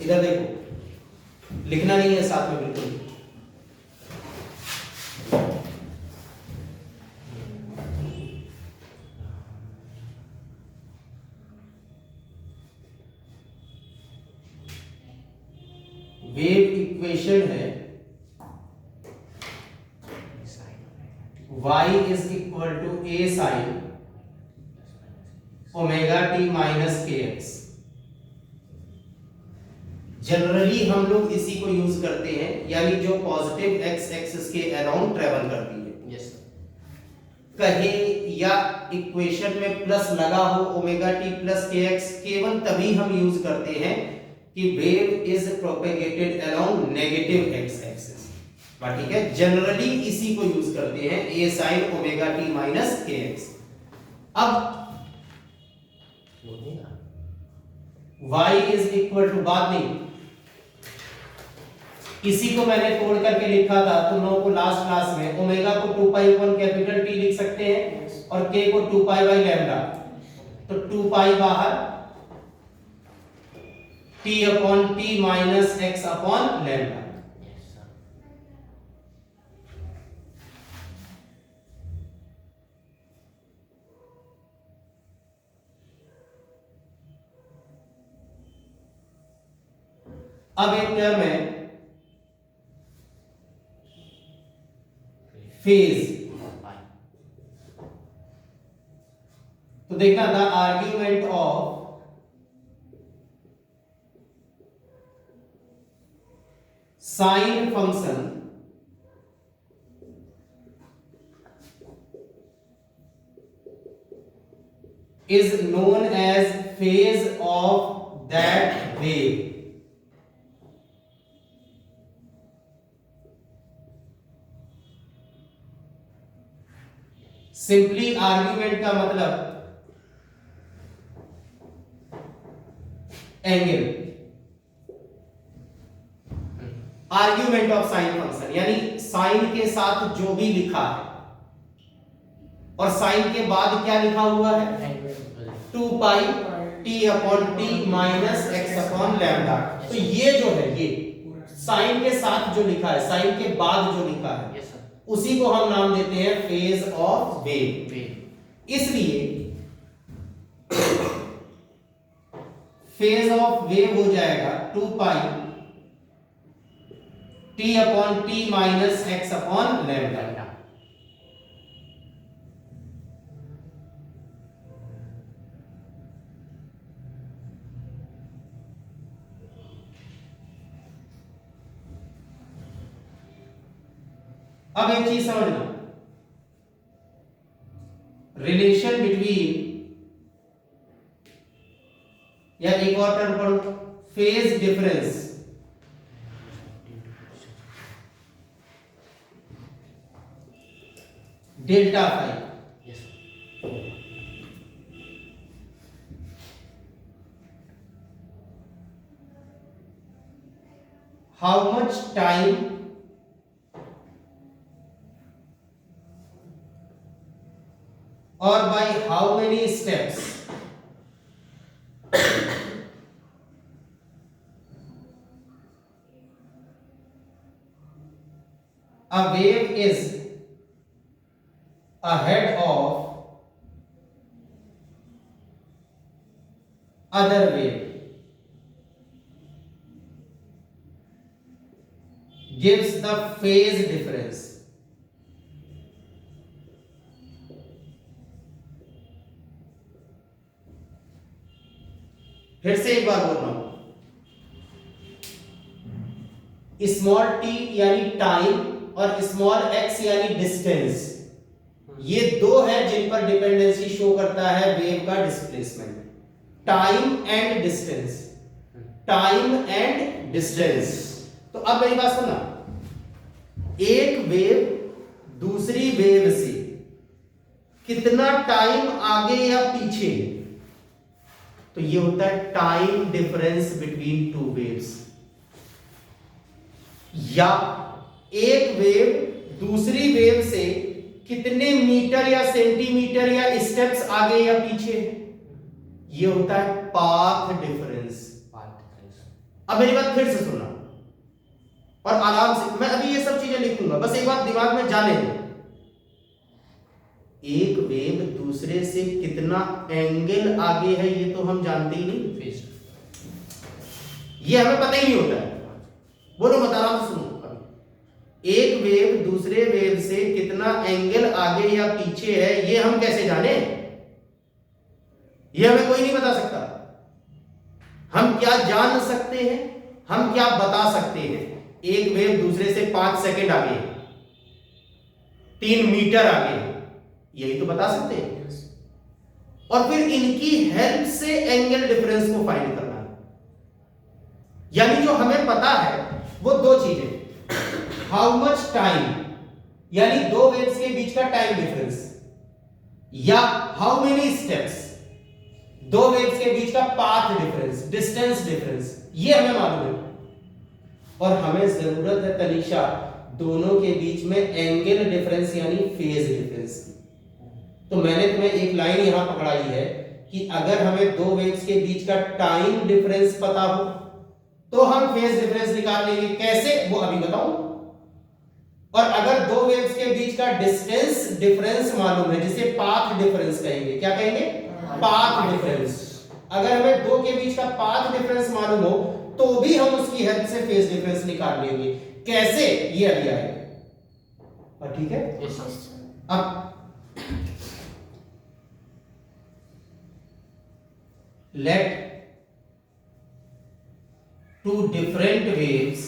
इधर देखो, लिखना नहीं है साथ में बिल्कुल। वेव इक्वेशन है y is equal to a sine omega t minus k x. Generally हम लोग इसी को यूज करते हैं, यानी जो पॉजिटिव एक्स एक्सिस के अराउंड ट्रेवल करती है। यस कहे या इक्वेशन में प्लस लगा हो ओमेगा टी प्लस के एक्स, केवल तभी हम यूज करते हैं कि wave is propagated along negative x axis. ठीक है, जनरली इसी को यूज करते हैं, a sin omega t minus k x. अब y इज इक्वल टू, बात नहीं, इसी को मैंने तोड़ करके लिखा था तुम लोगों को लास्ट क्लास में। ओमेगा को 2 पाई अपॉन कैपिटल टी लिख सकते हैं और k को 2 पाई बाई लैम्डा, तो 2 पाई बाहर, t upon t minus x upon lambda. अब एक टर्म है फेज, तो देखना the argument of sine function is known as phase of that wave। Simply argument का मतलब angle, argument of sine function यानी साइन के साथ जो भी लिखा है और साइन के बाद क्या लिखा हुआ है, 2 pi t upon t minus x upon lambda. तो ये जो है, ये साइन के साथ जो लिखा है, साइन के बाद जो लिखा है, उसी को हम नाम देते हैं फेज ऑफ वेव। इसलिए फेज ऑफ वेव हो जाएगा 2 pi t upon t minus x upon lambda. अब एक चीज समझना, रिलेशन बिटवीन, या एक और टर्म पढ़ो, phase difference delta phi. How much time or by how many steps a wave is ahead of other wave gives the phase difference। फिर से एक बार बोल रहा हूं, स्मॉल टी यानी टाइम और स्मॉल एक्स यानी डिस्टेंस, ये दो है जिन पर डिपेंडेंसी शो करता है वेव का displacement. Time and distance, time and distance. तो अब मेरी बात सुनना, एक वेव दूसरी वेव से कितना टाइम आगे या पीछे, तो ये होता है time difference between two waves. या एक वेव दूसरी वेव से कितने मीटर या सेंटीमीटर या स्टेप्स आगे या पीछे, ये होता है पाथ डिफरेंस। अब मेरी बात फिर से सुनना और आराम से, मैं अभी ये सब चीजें लिखूंगा, बस एक बात दिमाग में जाने दो। एक वेव दूसरे से कितना एंगल आगे है ये तो हम जानते ही नहीं, ये हमें पता ही नहीं होता है। बोलो मत, आराम से सुनो। एक वेव दूसरे वेव से कितना एंगल आगे या पीछे है ये हम कैसे जाने? ये हमें कोई नहीं बता सकता। हम क्या जान सकते हैं, हम क्या बता सकते हैं? एक वेव दूसरे से 5 सेकंड आगे, 3 मीटर आगे, यही तो बता सकते हैं। और फिर इनकी हेल्प से एंगल डिफरेंस को फाइंड करना है। यानी जो हमें पता है वो दो चीजें, हाउ मच टाइम, यानी दो वेव्स के बीच का टाइम डिफरेंस, या हाउ मेनी स्टेप्स, दो वेव्स के बीच का पाथ डिफरेंस, डिस्टेंस डिफरेंस, ये हमें मालूम है। और हमें जरूरत है तनीषा दोनों के बीच में एंगल डिफरेंस यानी फेज डिफरेंस की। तो मैंने तुम्हें एक लाइन यहां पकड़ाई है कि अगर हमें दो वेव्स के बीच का टाइम डिफरेंस पता हो तो हम फेज डिफरेंस निकाल लेंगे। कैसे, वो अभी बताऊं। और अगर दो वेव्स के बीच का डिस्टेंस डिफरेंस मालूम है, जिसे पाथ डिफरेंस कहेंगे, क्या कहेंगे? Path difference. अगर हमें दो के बीच का पाथ डिफरेंस मालूम हो तो भी हम उसकी हेल्प से फेज डिफरेंस निकाल लेंगे। कैसे, ये अभी आएगा। और ठीक है, अब let two different waves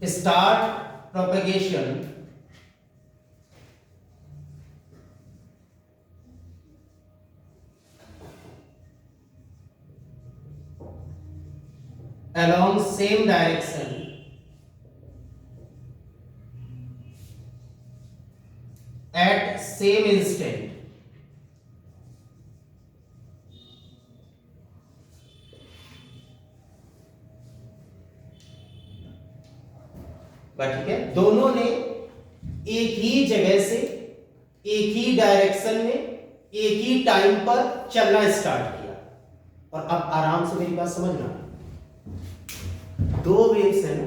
start propagation along same direction at same instant, ठीक है। दोनों ने एक ही जगह से, एक ही डायरेक्शन में, एक ही टाइम पर चलना स्टार्ट किया। और अब आराम से मेरी बात समझना, दो वेव्स है ना,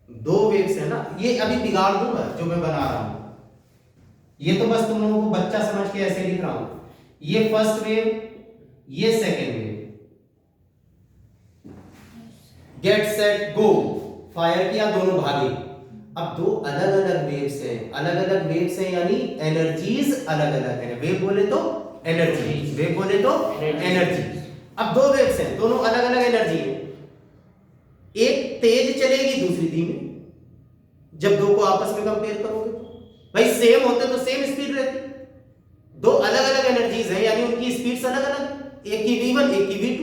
दो वेव्स है ना, ये अभी बिगाड़ दूंगा जो मैं बना रहा हूं, ये तो बस तुम लोगों को बच्चा समझ के ऐसे लिख रहा हूं। ये फर्स्ट वेव, ये second wave, get set go, fire किया, दोनों भागे। अब दो अलग अलग वेव्स हैं, अलग अलग वेव्स हैं यानी एनर्जीज अलग अलग है। वेव बोले तो एनर्जी, वेव बोले तो एनर्जी। अब दो वेव्स हैं, दोनों अलग अलग एनर्जी है। एक तेज चलेगी, दूसरी धीमी। जब दो को आपस में कंपेयर करोगे भाई सेम होते तो सेम स्पीड रहती। दो अलग अलग एनर्जीज हैं यानी उनकी स्पीड्स अलग अलग, एक की v1 एक की v2,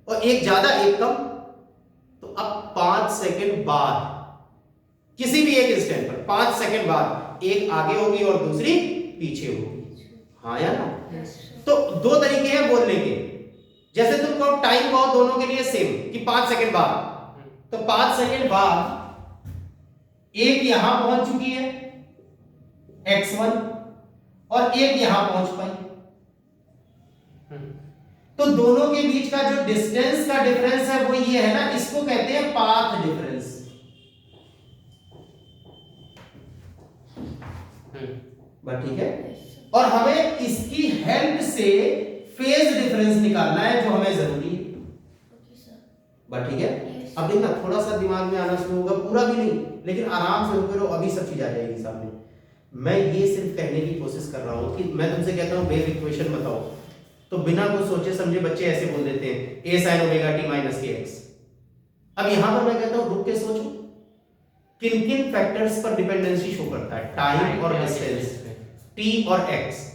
और एक ज्यादा एक कम। तो अब 5 सेकंड बाद, किसी भी एक इंस्टेंट पर 5 सेकंड बाद एक आगे होगी और दूसरी पीछे होगी, हाँ या ना? तो दो तरीके हैं बोलने के। जैसे तुम कहो टाइम कहो दोनों के लिए सेम कि 5 सेकंड बाद, तो 5 सेकंड बाद एक यहां पहुंच चुकी है x1 और एक यहां पहुंच पाई। तो दोनों के बीच का जो डिस्टेंस का डिफरेंस है वो ये है ना, इसको कहते हैं पाथ डिफरेंस। बस ठीक है। और हमें इसकी हेल्प से फेज डिफरेंस निकालना है जो हमें जरूरी है। बस ठीक है। अब देखना थोड़ा सा दिमाग में आना शुरू होगा, पूरा भी नहीं लेकिन आराम से रुके रहो, अभी सब चीज आ जाएगी सामने। मैं ये सिर्फ कहने की कोशिश कर रहा हूं कि मैं तुमसे कहता हूं वेव इक्वेशन बताओ, तो बिना कुछ सोचे समझे बच्चे ऐसे बोल देते हैं a sin omega t minus kx। अब यहां पर मैं कहता हूं रुक के सोचो, किन किन फैक्टर्स पर डिपेंडेंसी शो करता है? टाइम और डिस्टेंस, t और x।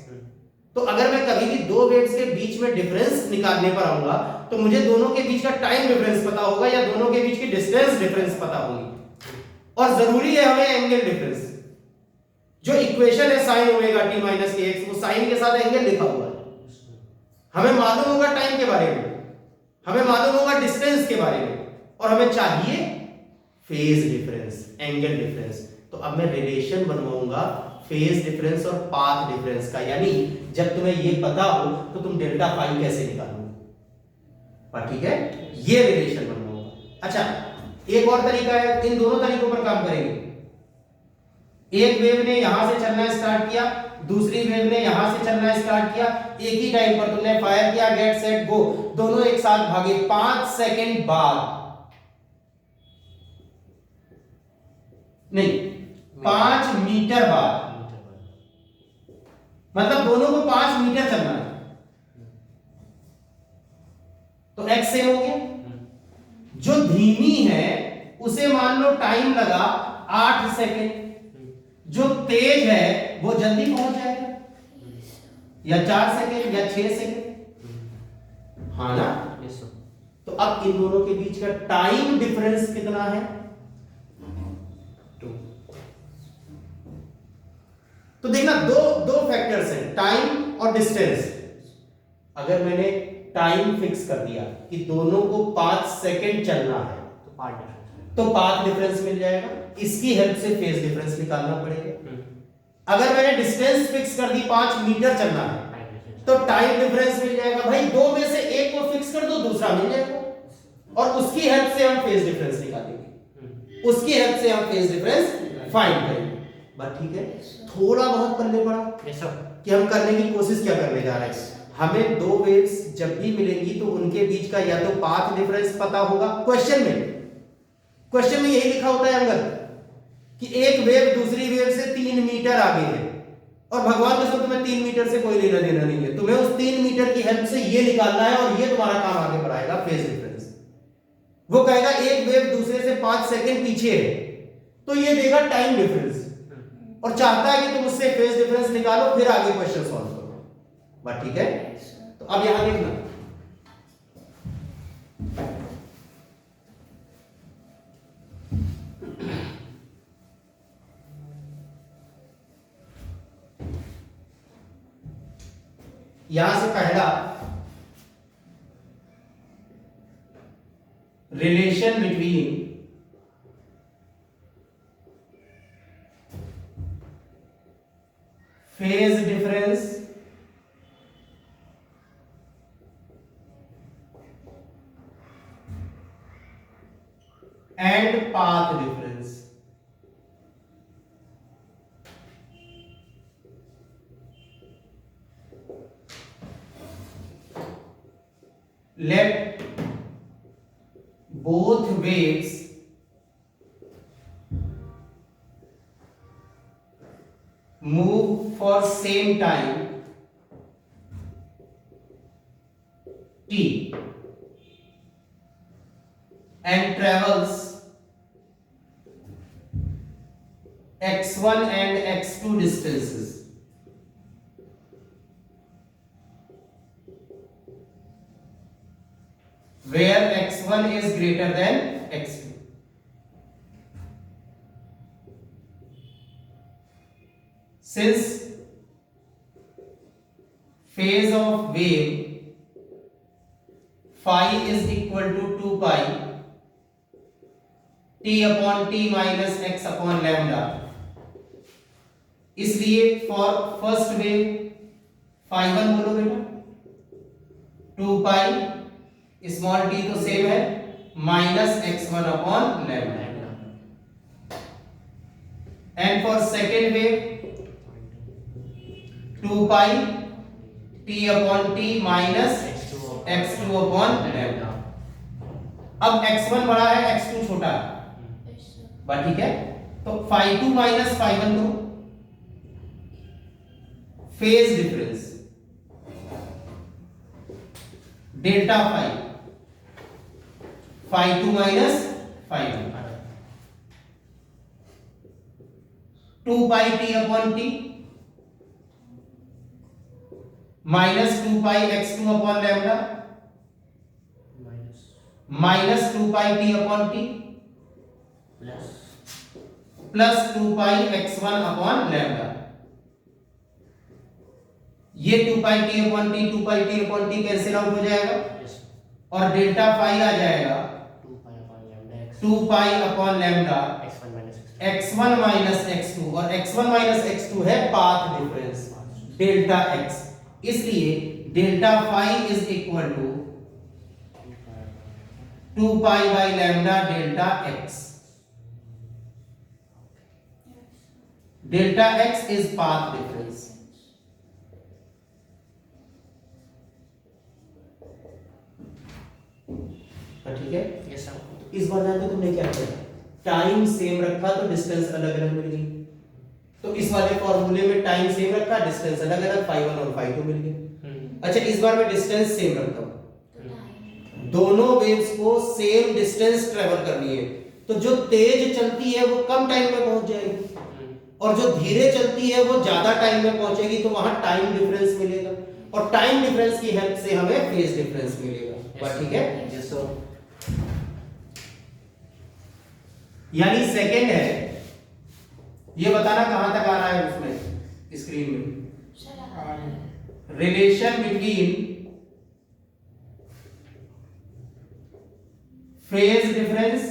तो अगर मैं कभी भी दो वेव्स के बीच में डिफरेंस निकालने पर आऊंगा तो मुझे दोनों के बीच का टाइम डिफरेंस पता होगा या दोनों के बीच की डिस्टेंस डिफरेंस पता होगी। और जरूरी है हमें एंगल डिफरेंस। जो इक्वेशन है sin omega t minus kx, वो sin के साथ एंगल लिखा हुआ है। हमें मालूम होगा टाइम के बारे में, हमें मालूम होगा डिस्टेंस के बारे में, और हमें चाहिए फेज डिफरेंस, एंगल डिफरेंस। अब मैं रिलेशन बनवाऊंगा फेज डिफरेंस और पाथ डिफरेंस का, यानी जब तुम्हें ये पता हो तो तुम डेल्टा फाई कैसे निकालोगे। ठीक है, ये रिलेशन बनवाऊंगा। अच्छा, एक और तरीका है, इन दोनों तरीकों पर काम करेंगे। एक वेव ने यहां से चलना स्टार्ट किया, दूसरी वेव ने यहां से चलना स्टार्ट किया, एक ही टाइम पर तुमने फायर किया, गेट सेट गो, दोनों एक साथ भागे 5 सेकंड बाद, नहीं 5 मीटर बाद, मतलब दोनों को 5 मीटर चलना है, तो एक्स सेम हो गया। जो धीमी है उसे मान लो टाइम लगा 8 सेकंड, जो तेज है वो जल्दी पहुंच जाएगा, या 4 सेकंड या 6 सेकंड, हाँ ना। तो अब इन दोनों के बीच का टाइम डिफरेंस कितना है? 2। तो देखना, दो फैक्टर्स हैं, टाइम और डिस्टेंस। अगर मैंने टाइम फिक्स कर दिया कि दोनों को 5 सेकंड चलना है, तो पाथ डिफरेंस मिल जाएगा, इसकी हेल्प से फेज डिफरेंस निकालना पड़ेगा। अगर मैंने डिस्टेंस फिक्स कर दी 5 मीटर चलना है, तो टाइम डिफरेंस मिल जाएगा। भाई दो में से एक को फिक्स कर दो, दूसरा मिल जाएगा, और उसकी हेल्प से हम फेज डिफरेंस निकालेंगे, उसकी हेल्प से हम फेज डिफरेंस फाइंड करेंगे। बात ठीक है? थोड़ा बहुत पल्ले पड़ा कि हम करने की कोशिश क्या करने जा रहे हैं। हमें दो वेव्स जब भी मिलेंगी तो उनके बीच का या तो पाथ डिफरेंस पता होगा, क्वेश्चन में यही लिखा होता है अंदर कि एक वेव दूसरी वेव से 3 मीटर आगे है, और भगवान के साथ तुम्हें 3 मीटर से कोई लेना देना नहीं है, तुम्हें उस 3 मीटर की हेल्प से ये निकालना है, और ये तुम्हारा काम आगे बढ़ाएगा फेज डिफरेंस। वो कहेगा एक वेव दूसरे से 5 सेकंड पीछे है, तो ये देगा टाइम डिफरेंस, और चाहता है कि तुम उससे फेज डिफरेंस निकालो, फिर आगे क्वेश्चन सॉल्व करो। बात ठीक है? तो अब यहां देखना, यहां से पहला relation between phase difference and path difference. Let both waves move for same time t and travels x1 and x2 distances, where x1 is greater than x2. Since phase of wave phi is equal to 2 pi t upon t minus x upon lambda, इसलिए for first wave phi 1 बोलो बेटा, 2 pi small t तो same है minus x1 upon lambda, and for second wave 2 pi t upon t minus x2 upon lambda. अब x1 बड़ा है, x2 छोटा है, बात ठीक है? तो phi 2 माइनस phi 1 को phase difference delta phi, phi 2 minus phi 1, 2 पाई t अपॉन t माइनस 2 पाई x2 अपॉन लैम्डा माइनस 2 पाई t अपॉन t प्लस 2 पाई x1 अपॉन लैम्डा। ये 2 पाई t अपॉन t 2 पाई t upon t cancel out हो जाएगा, और delta phi आ जाएगा 2 pi upon lambda x1 minus x2 और x1 minus x2 है path difference delta x, इसलिए delta phi is equal to 2 pi by lambda delta x। Delta x is path difference. ठीक है, yes sir. इस वाला में तुमने क्या किया, टाइम सेम रखा तो डिस्टेंस अलग अलग मिल गई। तो इस वाले फॉर्मूले में टाइम सेम रखा, डिस्टेंस अलग अलग, phi1 और phi2 मिल गए। अच्छा, इस बार मैं डिस्टेंस सेम रखता हूं, दोनों वेव्स को सेम डिस्टेंस ट्रेवल करनी है, तो जो तेज चलती है वो कम टाइम में पहुंच जाएगी और जो धीरे चलती है वो ज्यादा टाइम में पहुंचेगी, तो वहां टाइम डिफरेंस मिलेगा और टाइम डिफरेंस की हेल्प से हमें फेज डिफरेंस मिलेगा। बात ठीक है? Yes sir. यानी सेकंड है, ये बताना कहां तक आ रहा है उसमें स्क्रीन में, रिलेशन बिटवीन फेज डिफरेंस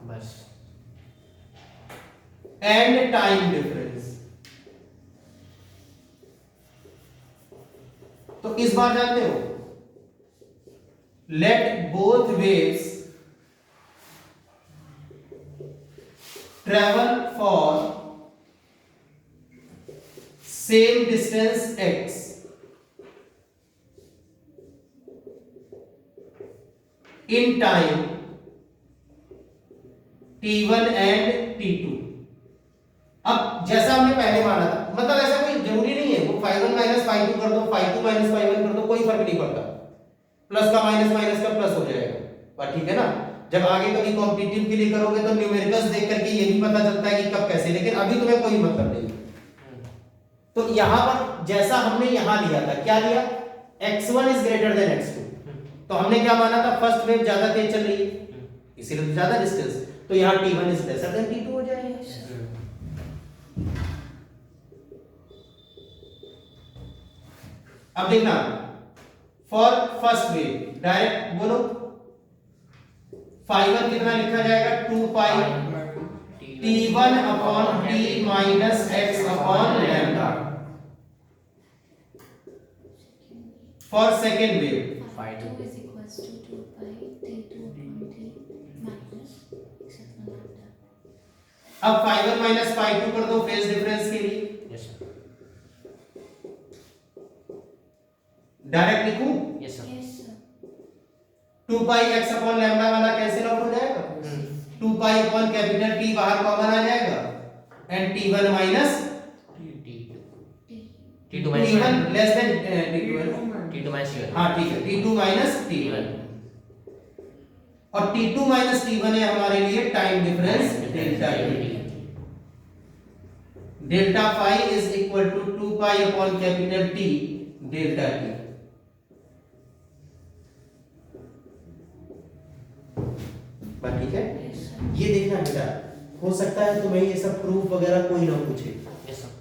बस एंड टाइम डिफरेंस। तो इस बार जानते हो, let both waves travel for same distance x in time t1 and t2। अब जैसा हमने पहले माना था, मतलब ऐसा कोई जरूरी नहीं है वो phi1 माइनस phi2 कर दो, phi2 माइनस phi1 कर दो, कोई फर्क नहीं पड़ता, प्लस का माइनस का प्लस हो जाएगा। बात ठीक है ना? जब आगे कभी कॉम्पिटिटिव के लिए करोगे तो न्यूमेरिकल्स देख करके ये भी पता चलता है कि कब कैसे, लेकिन अभी तुम्हें कोई मतलब नहीं। तो यहां पर जैसा हमने यहां लिया था, क्या लिया, x1 is greater than x2, तो हमने क्या माना था, फर्स्ट वेव ज्यादा तेज चल रही है इसीलिए तो ज्यादा डिस्टेंस, तो यहां t1 is lesser than t2 हो जाएगा। अब देखना, फॉर फर्स्ट वेव डायरेक्ट बोलो, phi1 कितना लिखा जाएगा, 2 पाई t1 upon t minus x upon lambda. For second wave phi2 is equals to 2 pi t2 upon t minus x upon lambda। अब phi1 minus phi2 कर दो फेज डिफरेंस के लिए, yes sir. Direct लिखूं, yes sir. Yes sir। 2 पाई x upon lambda वाला cancel out हो जाएगा, 2 pi upon capital T बाहर कॉमन आ जाएगा, and t1 minus t2 t1 less than t2 minus हाँ ठीक है, t2 माइनस t1, और t2 माइनस t1 है हमारे लिए time difference delta t। Delta phi is equal to 2 pi upon capital T delta t। बात ठीक है? Yes sir। ये देखना बेटा, हो सकता है तुम्हें ये सब प्रूफ वगैरह कोई ना पूछे, यस सर।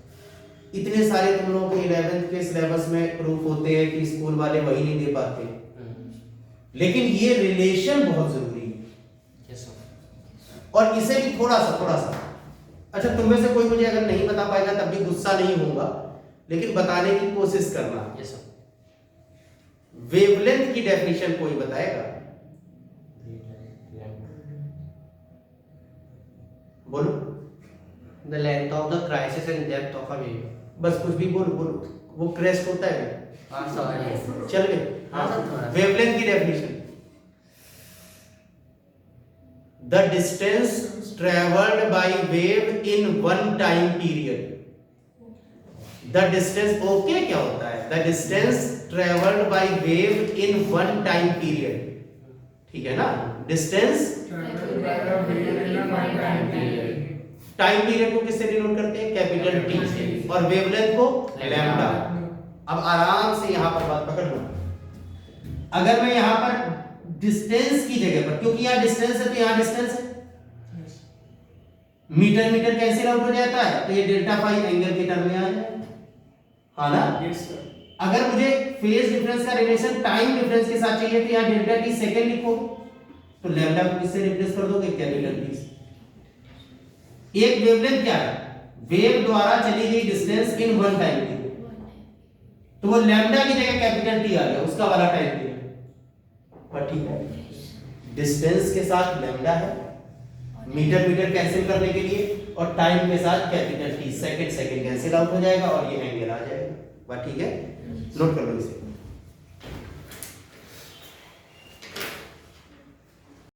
इतने सारे तुम लोगों के 11th के सिलेबस में प्रूफ होते हैं कि स्कूल वाले वही नहीं दे पाते, लेकिन ये रिलेशन बहुत जरूरी है। Yes sir. और इसे भी थोड़ा सा अच्छा, तुम में से कोई मुझे अगर नहीं बता पाएगा तब भी गुस्सा नहीं होगा, लेकिन बताने की कोशिश करना। Yes sir. वेवलेंथ की डेफिनेशन कोई बताएगा? बोलो, The length of the crisis and depth of a wave। बस कुछ भी बोलो, वो क्रेस्ट होता है हाँ सर। चल गए। हाँ सर, थोड़ा सा। वेवलेंथ की definition, the distance travelled by wave in one time period. The distance okay क्या होता है, the distance travelled by wave in one time period, ठीक है ना? डिस्टेंस टाइम पीरियड को किससे डिनोट करते हैं, कैपिटल टी से, और वेवलेंथ को लैम्डा। अब आराम से यहां पर बात पकड़ लो, अगर मैं यहां पर डिस्टेंस की जगह पर, क्योंकि यहां डिस्टेंस है तो यहां डिस्टेंस है, मीटर मीटर कैंसिल आउट हो जाता है, तो ये डेल्टा फाई एंगल के टर्म में आ जाएगा, हाँ ना? अगर मुझे फेज डिफरेंस का रिलेशन टाइम डिफरेंस के साथ चाहिए तो यहां डेल्टा टी सेकंड लिखो, तो लैम्डा को किससे रिप्लेस कर दोगे, कैपिटल टी से। एक वेवलेंथ क्या है? वेव द्वारा चली गई distance in one time period. तो वो लैम्डा की जगह कैपिटल टी आ गया, उसका वाला टाइम पीरियड। पर ठीक है, डिस्टेंस के साथ लैम्डा है, मीटर मीटर कैंसिल करने के लिए, और टाइम के साथ capital T, second second cancel out हो जाएगा और ये एंगल आ जाएगा। बात ठीक है, नोट कर लो इसे।